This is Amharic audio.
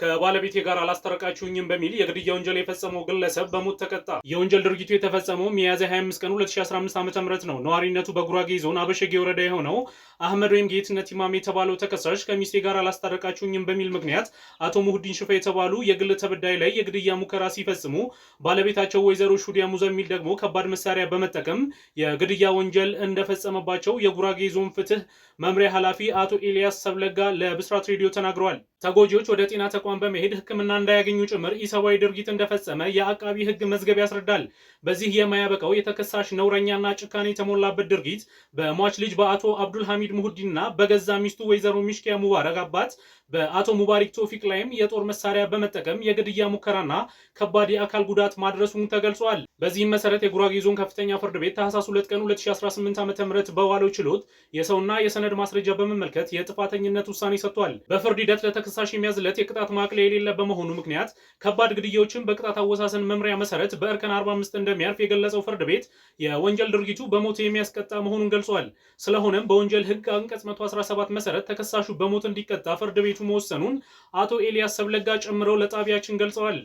ከባለቤቴ ጋር አላስታረቃችሁኝም በሚል የግድያ ወንጀል የፈጸመው ግለሰብ በሞት ተቀጣ። የወንጀል ድርጊቱ የተፈጸመው ሚያዝያ 25 ቀን 2015 ዓ.ም ነው። ነዋሪነቱ በጉራጌ ዞን አበሸጌ ወረዳ የሆነው አህመድ ወይም ጌትነት ኢማም የተባለው ተከሳሽ ከሚስቴ ጋር አላስታረቃችሁኝም በሚል ምክንያት አቶ ሙህዲን ሽፋ የተባሉ የግል ተበዳይ ላይ የግድያ ሙከራ ሲፈጽሙ ባለቤታቸው ወይዘሮ ሹዲያ ሙዘሚል ደግሞ ከባድ መሳሪያ በመጠቀም የግድያ ወንጀል እንደፈጸመባቸው የጉራጌ ዞን ፍትህ መምሪያ ኃላፊ አቶ ኤልያስ ሰብለጋ ለብስራት ሬዲዮ ተናግረዋል። ተጎጂዎች ወደ ጤና ተቋም በመሄድ ሕክምና እንዳያገኙ ጭምር ኢሰብአዊ ድርጊት እንደፈጸመ የአቃቢ ሕግ መዝገብ ያስረዳል። በዚህ የማያበቃው የተከሳሽ ነውረኛና ጭካኔ የተሞላበት ድርጊት በሟች ልጅ በአቶ አብዱል ሐሚድ ሙህዲንና በገዛ ሚስቱ ወይዘሮ ሚሽኪያ ሙባረክ አባት በአቶ ሙባሪክ ቶፊቅ ላይም የጦር መሳሪያ በመጠቀም የግድያ ሙከራና ከባድ የአካል ጉዳት ማድረሱን ተገልጿል። በዚህም መሰረት የጉራጌ ዞን ከፍተኛ ፍርድ ቤት ታህሳስ 2 ቀን 2018 ዓ.ም በዋለው ችሎት የሰውና የሰነድ ማስረጃ በመመልከት የጥፋተኝነት ውሳኔ ሰጥቷል። በፍርድ ሂደት ለተከሳሽ የሚያዝለት የቅጣት ማቅለያ የሌለ በመሆኑ ምክንያት ከባድ ግድያዎችን በቅጣት አወሳሰን መምሪያ መሰረት በእርከን 45 እንደሚያልፍ የገለጸው ፍርድ ቤት የወንጀል ድርጊቱ በሞት የሚያስቀጣ መሆኑን ገልጿል። ስለሆነም በወንጀል ሕግ አንቀጽ 117 መሰረት ተከሳሹ በሞት እንዲቀጣ ፍርድ ቤቱ መወሰኑን አቶ ኤልያስ ሰብለጋ ጨምረው ለጣቢያችን ገልጸዋል።